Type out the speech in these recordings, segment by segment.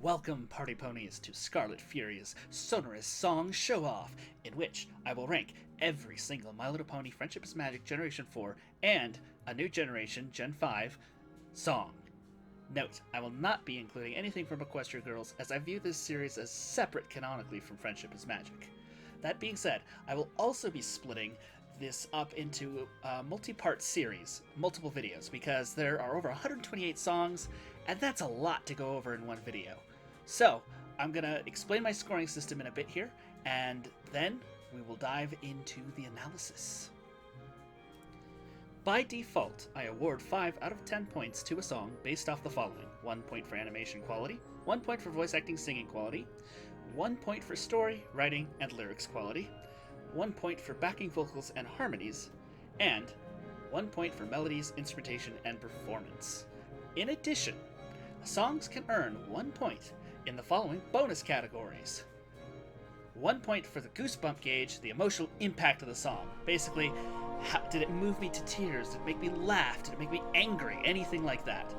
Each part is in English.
Welcome, Party Ponies, to Scarlet Fury's sonorous song show-off, in which I will rank every single My Little Pony Friendship is Magic Generation 4 and a new generation, Gen 5, song. Note, I will not be including anything from Equestria Girls, as I view this series as separate canonically from Friendship is Magic. That being said, I will also be splitting this up into a multi-part series, multiple videos, because there are over 128 songs, and that's a lot to go over in one video. So, I'm going to explain my scoring system in a bit here, and then we will dive into the analysis. By default, I award 5 out of 10 points to a song based off the following: 1 point for animation quality, 1 point for voice acting singing quality, 1 point for story, writing, and lyrics quality, 1 point for backing vocals and harmonies, and 1 point for melodies, instrumentation, and performance. In addition, songs can earn 1 point in the following bonus categories. 1 point for the goosebump gauge, the emotional impact of the song. Basically, did it move me to tears? Did it make me laugh? Did it make me angry? Anything like that.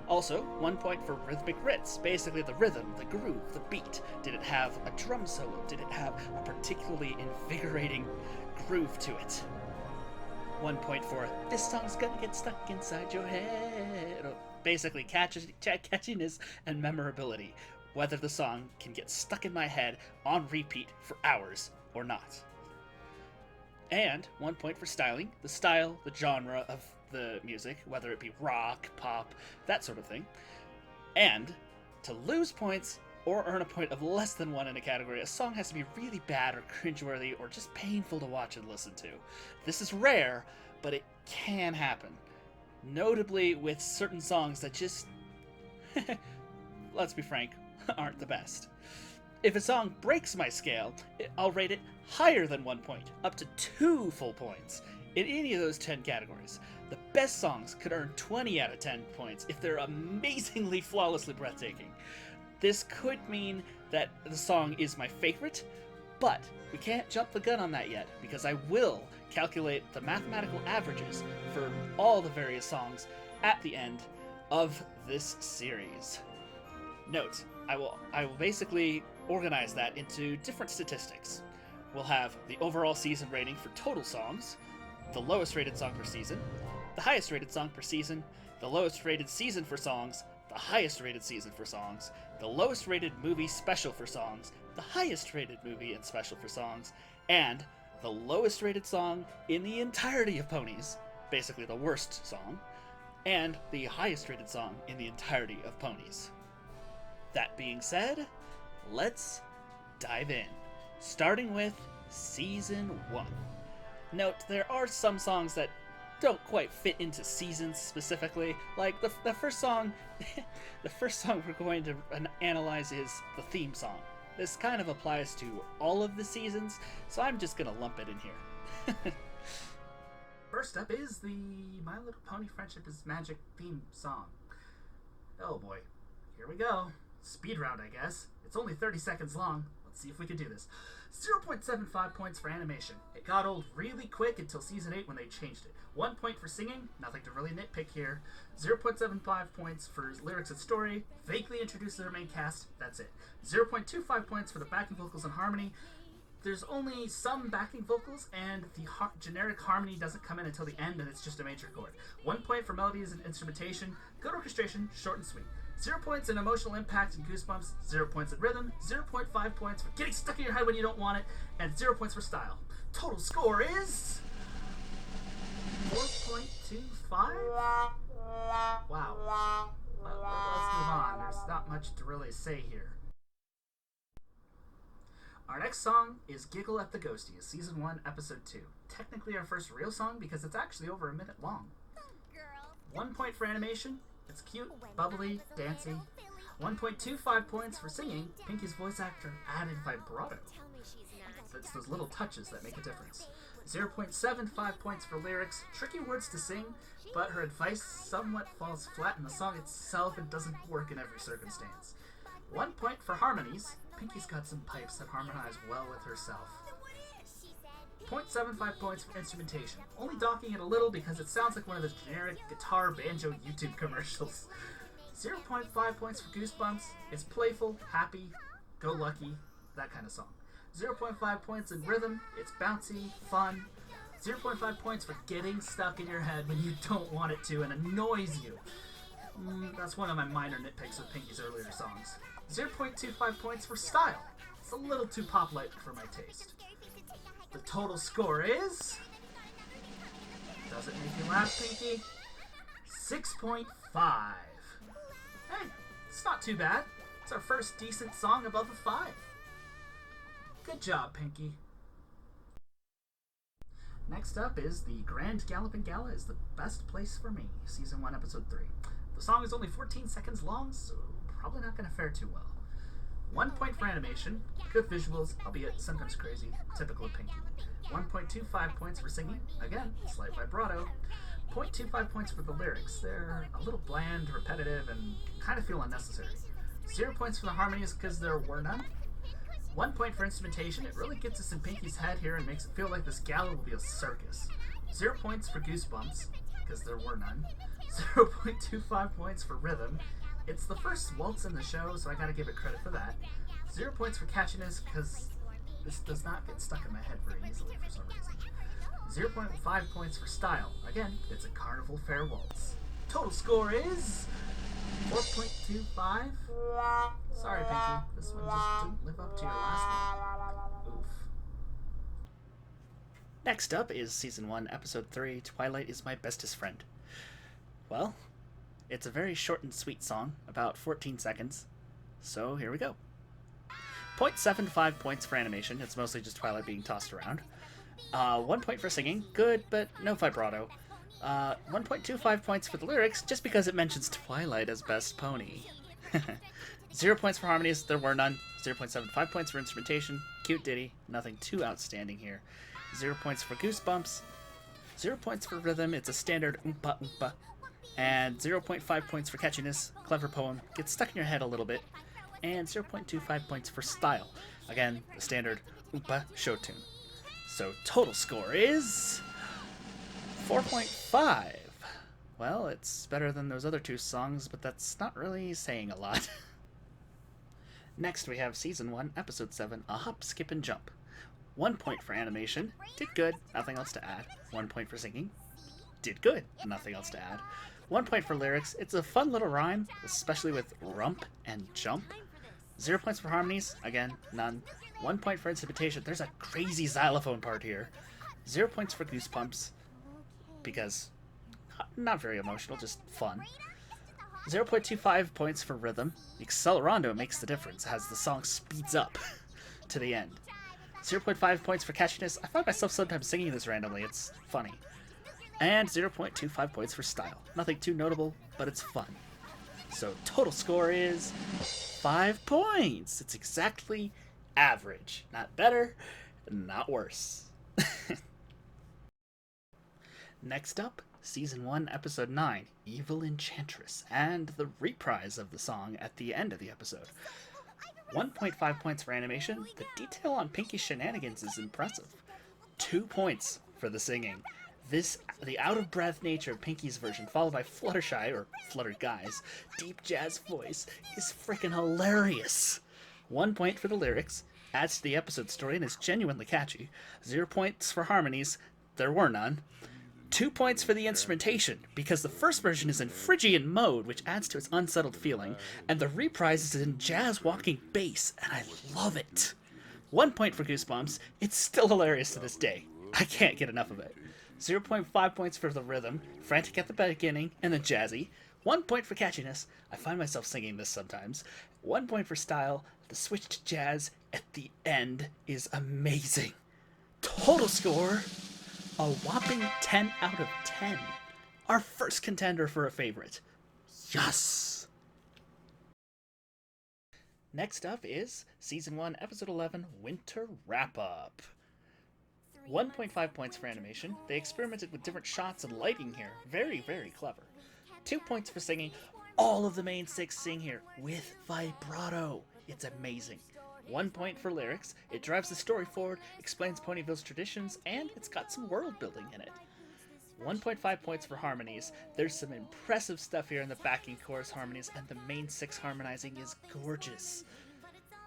Also, 1 point for rhythmic ritz, basically the rhythm, the groove, the beat. Did it have a drum solo? Did it have a particularly invigorating groove to it? 1 point for this song's gonna get stuck inside your head. Basically, catchiness and memorability, whether the song can get stuck in my head on repeat for hours or not. And 1 point for styling, the style, the genre of the music, whether it be rock, pop, that sort of thing. And to lose points or earn a point of less than 1 in a category, a song has to be really bad or cringeworthy or just painful to watch and listen to. This is rare, but it can happen. Notably with certain songs that just, let's be frank, aren't the best. If a song breaks my scale, I'll rate it higher than 1 point, up to 2 full points, in any of those 10 categories. The best songs could earn 20 out of 10 points if they're amazingly, flawlessly breathtaking. This could mean that the song is my favorite, but we can't jump the gun on that yet, because I will calculate the mathematical averages for all the various songs at the end of this series. Note, I will basically organize that into different statistics. We'll have the overall season rating for total songs, the lowest rated song per season, the highest rated song per season, the lowest rated season for songs, the highest rated season for songs, the lowest rated movie special for songs, the highest rated movie and special for songs, and the lowest rated song in the entirety of Ponies, basically the worst song, and the highest rated song in the entirety of Ponies. That being said, let's dive in, starting with Season 1. Note, there are some songs that don't quite fit into seasons specifically. Like the first song, the first song we're going to analyze is the theme song. This kind of applies to all of the seasons, so I'm just gonna lump it in here. First up is the My Little Pony Friendship is Magic theme song. Oh boy, here we go. Speed round, I guess. It's only 30 seconds long. Let's see if we can do this. 0.75 points for animation. It got old really quick until Season 8 when they changed it. 1 point for singing, nothing to really nitpick here. 0.75 points for lyrics and story, vaguely introduces their main cast, that's it. 0.25 points for the backing vocals and harmony. There's only some backing vocals, and the generic harmony doesn't come in until the end, and it's just a major chord. 1 point for melodies and instrumentation, good orchestration, short and sweet. 0 points in emotional impact and goosebumps, 0 points in rhythm, 0.5 points for getting stuck in your head when you don't want it, and 0 points for style. Total score is 4.25? Wow. Let's move on. There's not much to really say here. Our next song is Giggle at the Ghosties, Season 1, Episode 2. Technically our first real song because it's actually over a minute long. 1 point for animation. It's cute, bubbly, dancey. 1.25 points for singing. Pinky's voice actor added vibrato. It's those little touches that make a difference. 0.75 points for lyrics. Tricky words to sing, but her advice somewhat falls flat in the song itself and doesn't work in every circumstance. 1 point for harmonies. Pinky's got some pipes that harmonize well with herself. 0.75 points for instrumentation, only docking it a little because it sounds like one of those generic guitar banjo YouTube commercials. 0.5 points for Goosebumps. It's playful, happy, go lucky, that kind of song. 0.5 points in rhythm. It's bouncy, fun. 0.5 points for getting stuck in your head when you don't want it to and annoys you. That's one of my minor nitpicks with Pinky's earlier songs. 0.25 points for style. It's a little too pop-like for my taste. The total score is... Does it make you laugh, Pinky? 6.5. Hey, it's not too bad. It's our first decent song above a 5. Good job, Pinky. Next up is the Grand Galloping Gala is the best place for me, Season 1, Episode 3. The song is only 14 seconds long, so probably not going to fare too well. 1 point for animation, good visuals, albeit sometimes crazy, typical of Pinky. 1.25 points for singing, again, slight vibrato. 0.25 points for the lyrics, they're a little bland, repetitive, and kind of feel unnecessary. 0 points for the harmonies because there were none. 1 point for instrumentation, it really gets us in Pinky's head here and makes it feel like this gala will be a circus. 0 points for Goosebumps, because there were none. 0.25 points for rhythm. It's the first waltz in the show, so I gotta give it credit for that. 0 points for catchiness, because this does not get stuck in my head very easily for some reason. 0.5 points for style. Again, it's a carnival fair waltz. Total score is 4.25. Sorry, Pinky. This one just didn't live up to your last one. Oof. Next up is Season 1, Episode 3, Twilight is My Bestest Friend. Well, it's a very short and sweet song, about 14 seconds. So here we go. 0.75 points for animation. It's mostly just Twilight being tossed around. 1 point for singing. Good, but no vibrato. 1.25 points for the lyrics, just because it mentions Twilight as best pony. 0 points for harmonies, there were none. 0.75 points for instrumentation, cute ditty, nothing too outstanding here. 0 points for Goosebumps. 0 points for rhythm, it's a standard oompa oompa. And 0.5 points for catchiness, clever poem, gets stuck in your head a little bit. And 0.25 points for style. Again, the standard oompa show tune. So total score is 4.5. Well, it's better than those other two songs, but that's not really saying a lot. Next we have Season 1, Episode 7, A Hop, Skip, and Jump. 1 point for animation, did good, nothing else to add. 1 point for singing, did good, nothing else to add. 1 point for lyrics, it's a fun little rhyme, especially with rump and jump. 0 points for harmonies, again, none. 1 point for instrumentation, there's a crazy xylophone part here. 0 points for Goosebumps, because not very emotional, just fun. 0.25 points for rhythm. The accelerando makes the difference as the song speeds up to the end. 0.5 points for catchiness. I find myself sometimes singing this randomly, it's funny. And 0.25 points for style. Nothing too notable, but it's fun. So total score is 5 points. It's exactly average. Not better, not worse. Next up, Season 1, Episode 9, Evil Enchantress, and the reprise of the song at the end of the episode. 1.5 points for animation. The detail on Pinky's shenanigans is impressive. 2 points for the singing. The out-of-breath nature of Pinky's version, followed by Fluttershy, or Flutter Guy's, deep jazz voice, is frickin' hilarious. 1 point for the lyrics, adds to the episode story, and is genuinely catchy. 0 points for harmonies, there were none. 2 points for the instrumentation, because the first version is in Phrygian mode, which adds to its unsettled feeling, and the reprise is in jazz walking bass, and I love it. 1 point for Goosebumps, it's still hilarious to this day. I can't get enough of it. 0.5 points for the rhythm, frantic at the beginning, and then jazzy. 1 point for catchiness, I find myself singing this sometimes. 1 point for style, the switch to jazz at the end is amazing. Total score, a whopping 10 out of 10. Our first contender for a favorite. Yes! Next up is Season 1, Episode 11, Winter Wrap-Up. 1.5 points for animation. They experimented with different shots and lighting here. Very, very clever. 2 points for singing. All of the main 6 sing here with vibrato. It's amazing. 1 point for lyrics. It drives the story forward, explains Ponyville's traditions, and it's got some world building in it. 1.5 points for harmonies. There's some impressive stuff here in the backing chorus harmonies, and the main 6 harmonizing is gorgeous.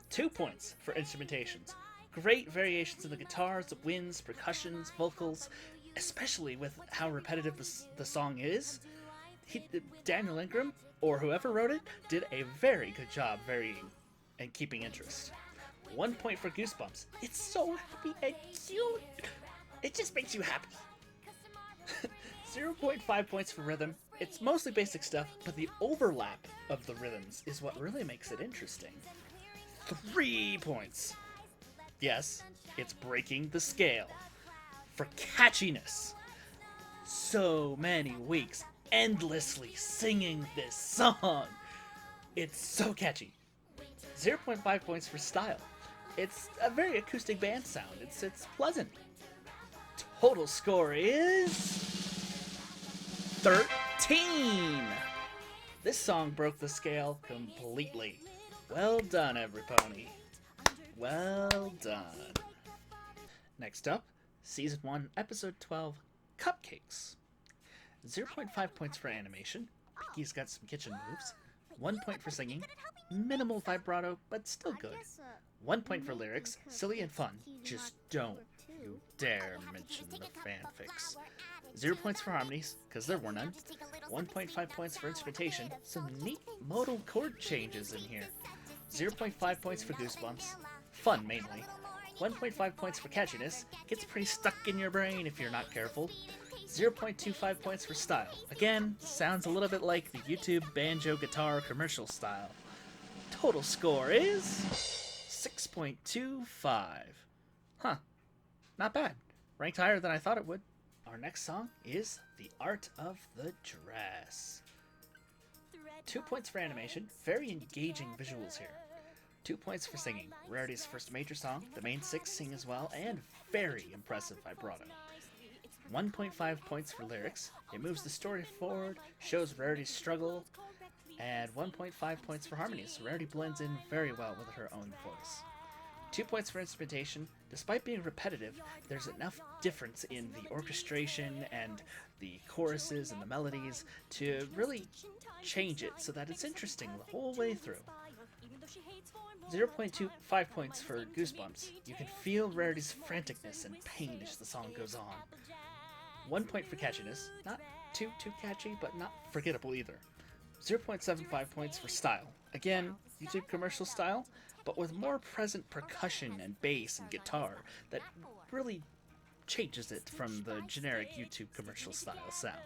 2 points for instrumentations. Great variations in the guitars, winds, percussions, vocals, especially with how repetitive the song is. Daniel Ingram, or whoever wrote it, did a very good job varying and keeping interest. 1 point for Goosebumps. It's so happy and cute. It just makes you happy. 0.5 points for rhythm. It's mostly basic stuff, but the overlap of the rhythms is what really makes it interesting. 3 points. Yes, it's breaking the scale. For catchiness. So many weeks endlessly singing this song. It's so catchy. 0.5 points for style. It's a very acoustic band sound. It's pleasant. Total score is 13. This song broke the scale completely. Well done, every pony. Well done. Next up, Season 1, Episode 12, Cupcakes. 0.5 points for animation. Pinky's got some kitchen moves. 1 point for singing. Minimal vibrato, but still good. 1 point for lyrics. Silly and fun. Just don't you dare mention the fanfics. 0 points for harmonies, because there were none. 1.5 points for instrumentation. Some neat modal chord changes in here. 0.5 points for Goosebumps. Fun, mainly. 1.5 points for catchiness. Gets pretty stuck in your brain if you're not careful. 0.25 points for style. Again, sounds a little bit like the YouTube banjo guitar commercial style. Total score is 6.25. Huh. Not bad. Ranked higher than I thought it would. Our next song is The Art of the Dress. 2 points for animation. Very engaging visuals here. 2 points for singing. Rarity's first major song. The main 6 sing as well, and very impressive vibrato. 1.5 points for lyrics. It moves the story forward, shows Rarity's struggle, and 1.5 points for harmonies. Rarity blends in very well with her own voice. 2 points for instrumentation. Despite being repetitive, there's enough difference in the orchestration and the choruses and the melodies to really change it so that it's interesting the whole way through. 0.25 points for Goosebumps. You can feel Rarity's franticness and pain as the song goes on. 1 point for catchiness. Not too catchy, but not forgettable either. 0.75 points for style. Again, YouTube commercial style, but with more present percussion and bass and guitar that really changes it from the generic YouTube commercial style sound.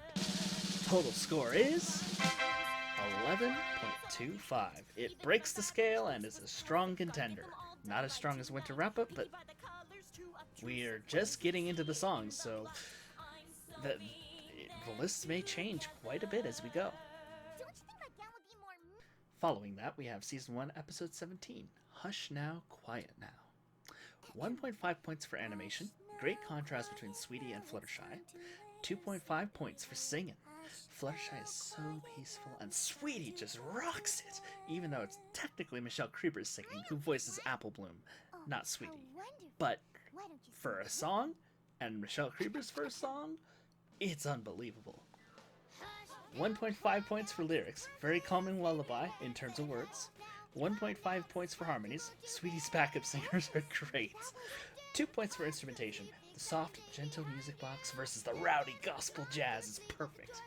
Total score is 11.25. It breaks the scale and is a strong contender. Not as strong as Winter Wrap-Up, but we're just getting into the songs, so the lists may change quite a bit as we go. Following that, we have Season 1, Episode 17, Hush Now, Quiet Now. 1.5 points for animation. Great contrast between Sweetie and Fluttershy. 2.5 points for singing. Fluttershy is so peaceful, and Sweetie just rocks it, even though it's technically Michelle Creeper's singing, who voices Apple Bloom, not Sweetie. But for a song, and Michelle Creeper's first song, it's unbelievable. 1.5 points for lyrics, very calming lullaby in terms of words. 1.5 points for harmonies, Sweetie's backup singers are great. 2 points for instrumentation, the soft, gentle music box versus the rowdy gospel jazz is perfect.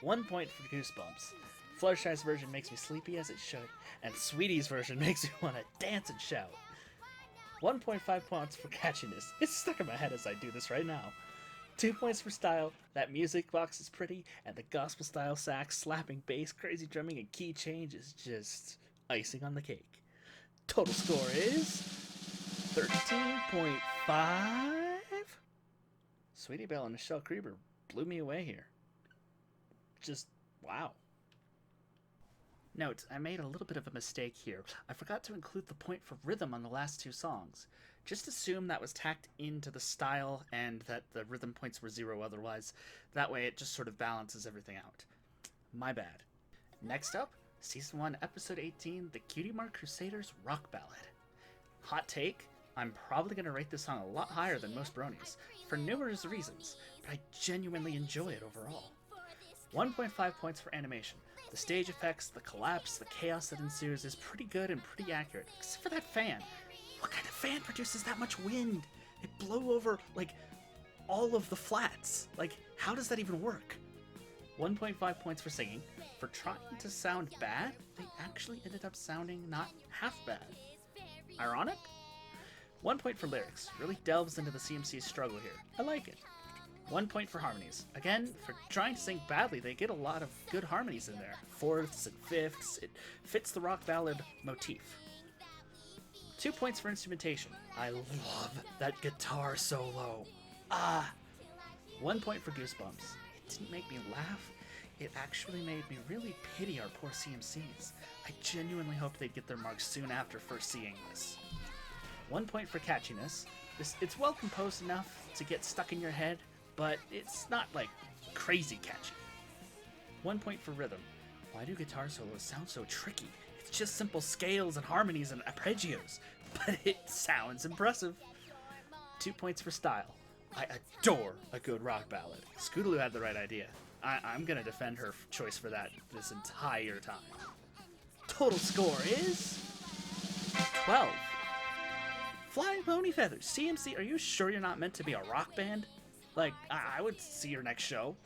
1 point for Goosebumps. Fluttershy's version makes me sleepy as it should, and Sweetie's version makes me want to dance and shout. 1.5 points for catchiness. It's stuck in my head as I do this right now. 2 points for style. That music box is pretty, and the gospel style sax, slapping bass, crazy drumming, and key change is just icing on the cake. Total score is 13.5. Sweetie Belle and Michelle Creeper blew me away here. Just wow. Note, I made a little bit of a mistake here. I forgot to include the point for rhythm on the last 2 songs. Just assume that was tacked into the style and that the rhythm points were 0 otherwise. That way it just sort of balances everything out. My bad. Next up, Season 1, Episode 18, The Cutie Mark Crusaders Rock Ballad. Hot take, I'm probably going to rate this song a lot higher than most bronies, for numerous reasons, but I genuinely enjoy it overall. 1.5 points for animation. The stage effects, the collapse, the chaos that ensues is pretty good and pretty accurate, except for that fan. What kind of fan produces that much wind? It blew over, like, all of the flats. Like, how does that even work? 1.5 points for singing. For trying to sound bad, they actually ended up sounding not half bad. Ironic? 1 point for lyrics. Really delves into the CMC's struggle here. I like it. 1 point for harmonies. Again, for trying to sing badly, they get a lot of good harmonies in there. Fourths and fifths. It fits the rock ballad motif. 2 points for instrumentation. I love that guitar solo. 1 point for goosebumps. It didn't make me laugh. It actually made me really pity our poor CMCs. I genuinely hope they'd get their marks soon after first seeing this. 1 point for catchiness. It's well composed enough to get stuck in your head, but it's not, like, crazy catchy. 1 point for rhythm. Why do guitar solos sound so tricky? It's just simple scales and harmonies and arpeggios, but it sounds impressive. 2 points for style. I adore a good rock ballad. Scootaloo had the right idea. I'm gonna defend her choice for that this entire time. Total score is 12. Flying Pony Feathers. CMC, are you sure you're not meant to be a rock band? Like, I would see your next show.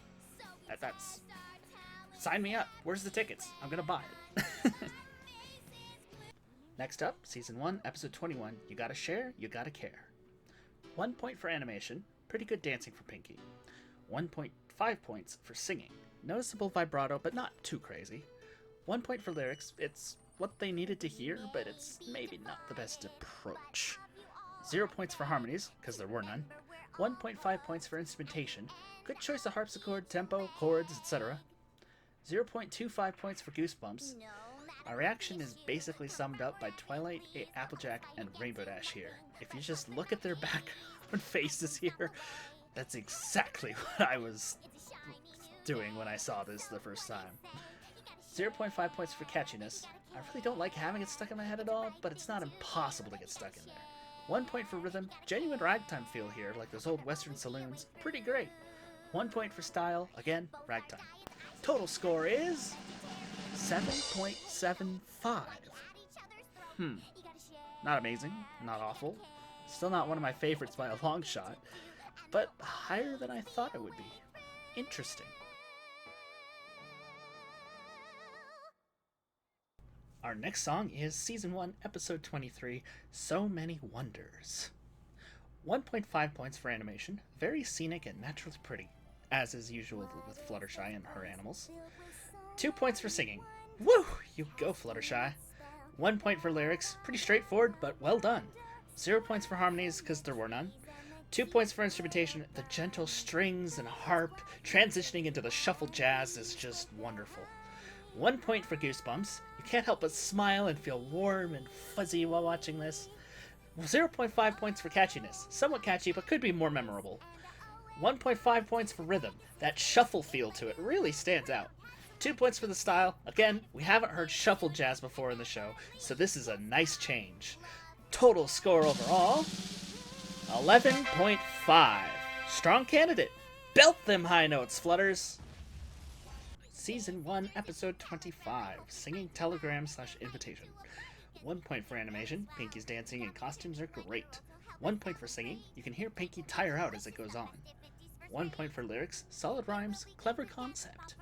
That's... Sign me up. Where's the tickets? I'm gonna buy it. Next up, Season 1, Episode 21. You gotta share, you gotta care. 1 point for animation. Pretty good dancing for Pinky. 1.5 points for singing. Noticeable vibrato, but not too crazy. 1 point for lyrics. It's what they needed to hear, but it's maybe not the best approach. 0 points for harmonies, because there were none. 1.5 points for instrumentation. Good choice of harpsichord, tempo, chords, etc. 0.25 points for goosebumps. My reaction is basically summed up by Twilight, Applejack, and Rainbow Dash here. If you just look at their background faces here, that's exactly what I was doing when I saw this the first time. 0.5 points for catchiness. I really don't like having it stuck in my head at all, but it's not impossible to get stuck in there. 1 point for rhythm. Genuine ragtime feel here, like those old western saloons. Pretty great. 1 point for style. Again, ragtime. Total score is 7.75. Not amazing, not awful. Still not one of my favorites by a long shot, but higher than I thought it would be. Interesting. Our next song is Season 1, Episode 23, So Many Wonders. 1.5 points for animation, very scenic and naturally pretty, as is usual with Fluttershy and her animals. 2 points for singing. Woo! You go, Fluttershy. 1 point for lyrics, pretty straightforward, but well done. 0 points for harmonies, because there were none. 2 points for instrumentation. The gentle strings and harp transitioning into the shuffled jazz is just wonderful. 1 point for goosebumps. You can't help but smile and feel warm and fuzzy while watching this. 0.5 points for catchiness. Somewhat catchy, but could be more memorable. 1.5 points for rhythm. That shuffle feel to it really stands out. 2 points for the style. Again, we haven't heard shuffle jazz before in the show, so this is a nice change. Total score overall, 11.5. Strong candidate. Belt them high notes, Flutters. Season 1, Episode 25, Singing Telegram / Invitation. 1 point for animation. Pinky's dancing and costumes are great. 1 point for singing. You can hear Pinky tire out as it goes on. 1 point for lyrics. Solid rhymes, clever concept.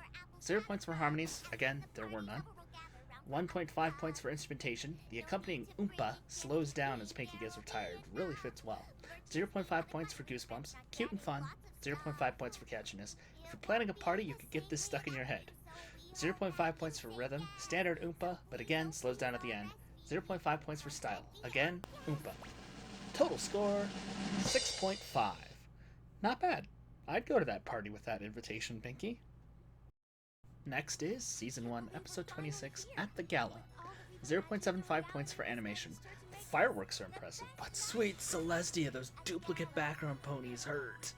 0 points for harmonies. Again, there were none. 1.5 points for instrumentation. The accompanying oompa slows down as Pinky gets retired. Really fits well. 0.5 points for goosebumps. Cute and fun. 0.5 points for catchiness. If you're planning a party, you could get this stuck in your head. 0.5 points for rhythm. Standard oompa, but again, slows down at the end. 0.5 points for style. Again, oompa. Total score, 6.5. Not bad. I'd go to that party with that invitation, Pinky. Next is Season 1, Episode 26, At the Gala. 0.75 points for animation. The fireworks are impressive, but sweet Celestia, those duplicate background ponies hurt.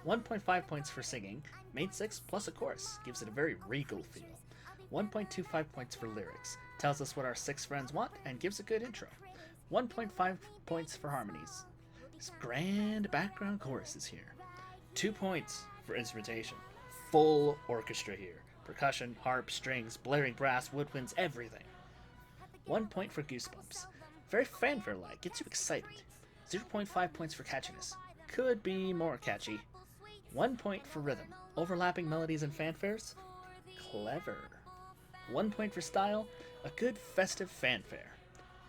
1.5 points for singing. Made 6 plus a chorus. Gives it a very regal feel. 1.25 points for lyrics. Tells us what our 6 friends want and gives a good intro. 1.5 points for harmonies. This grand background chorus is here. 2 points for instrumentation. Full orchestra here. Percussion, harp, strings, blaring brass, woodwinds, everything. 1 point for goosebumps. Very fanfare-like, gets you excited. 0.5 points for catchiness. Could be more catchy. 1 point for rhythm. Overlapping melodies and fanfares? Clever. 1 point for style. A good festive fanfare.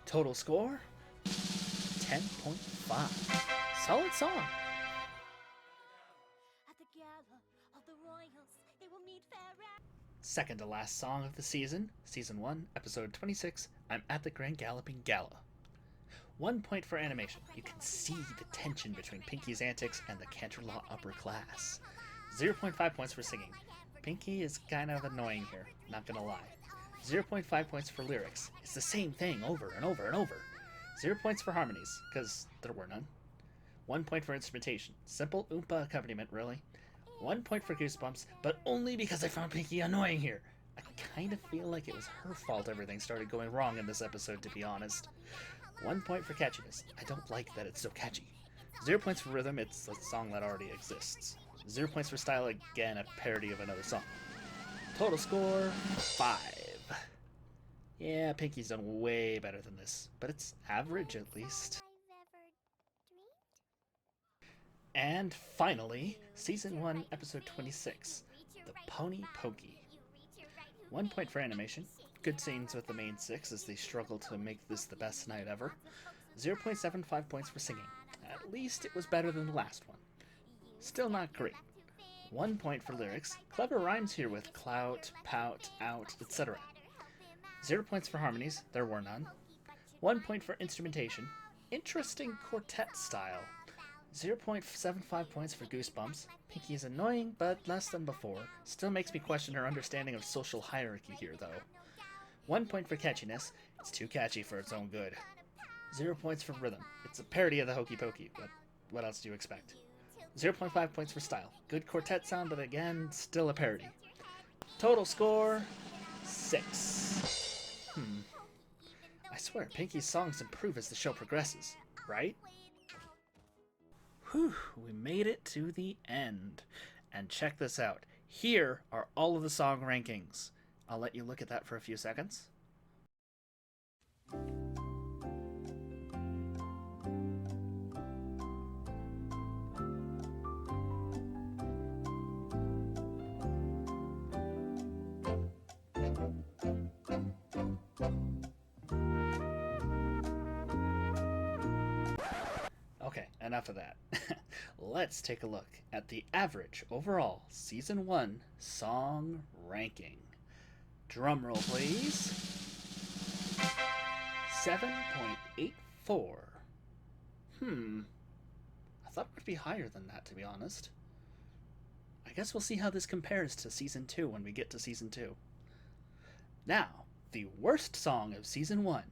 Total score? 10.5. Solid song. Second to last song of the season, Season 1, Episode 26, I'm at the Grand Galloping Gala. 1 point for animation. You can see the tension between Pinky's antics and the Canterlot upper class. 0.5 points for singing. Pinky is kind of annoying here, not gonna lie. 0.5 points for lyrics. It's the same thing over and over and over. 0 points for harmonies, because there were none. 1 point for instrumentation. Simple oompa accompaniment, really. 1 point for goosebumps, but only because I found Pinky annoying here. I kind of feel like it was her fault everything started going wrong in this episode, to be honest. 1 point for catchiness. I don't like that it's so catchy. 0 points for rhythm. It's a song that already exists. 0 points for style. Again, a parody of another song. Total score, 5. Yeah, Pinky's done way better than this, but it's average at least. And finally, Season 1, Episode 26, The Pony Pokey. 1 point for animation. Good scenes with the main 6 as they struggle to make this the best night ever. 0.75 points for singing. At least it was better than the last one. Still not great. 1 point for lyrics. Clever rhymes here with clout, pout, out, etc. 0 points for harmonies. There were none. 1 point for instrumentation. Interesting quartet style. 0.75 points for goosebumps. Pinky is annoying, but less than before. Still makes me question her understanding of social hierarchy here, though. 1 point for catchiness. It's too catchy for its own good. 0 points for rhythm. It's a parody of the Hokey Pokey, but what else do you expect? 0.5 points for style. Good quartet sound, but again, still a parody. Total score, 6. I swear, Pinky's songs improve as the show progresses, right? Whew, we made it to the end. And check this out. Here are all of the song rankings. I'll let you look at that for a few seconds. Okay, enough of that. Let's take a look at the average overall Season 1 song ranking. Drumroll, please. 7.84. I thought it would be higher than that, to be honest. I guess we'll see how this compares to Season 2 when we get to Season 2. Now, the worst song of Season 1.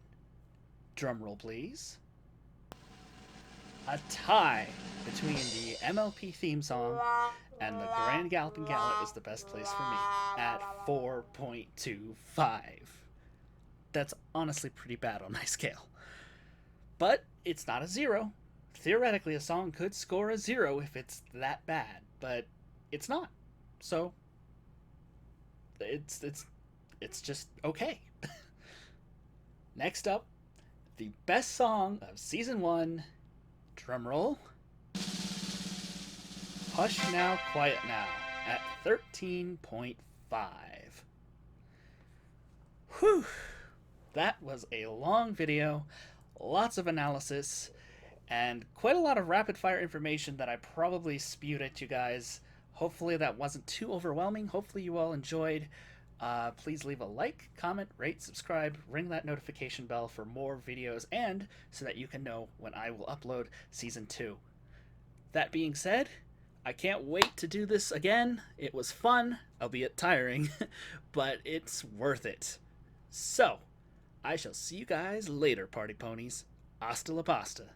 Drumroll, please. A tie between the MLP theme song and the Grand Galloping Gala is the best place for me at 4.25. That's honestly pretty bad on my scale. But it's not a 0. Theoretically, a song could score a 0 if it's that bad, but it's not. So it's just okay. Next up, the best song of Season 1. Drumroll. Hush Now, Quiet Now at 13.5. Whew. That was a long video, lots of analysis, and quite a lot of rapid-fire information that I probably spewed at you guys. Hopefully that wasn't too overwhelming. Hopefully you all enjoyed. Please leave a like, comment, rate, subscribe, ring that notification bell for more videos, and so that you can know when I will upload Season 2. That being said, I can't wait to do this again. It was fun, albeit tiring, but it's worth it. So, I shall see you guys later, party ponies. Hasta la pasta.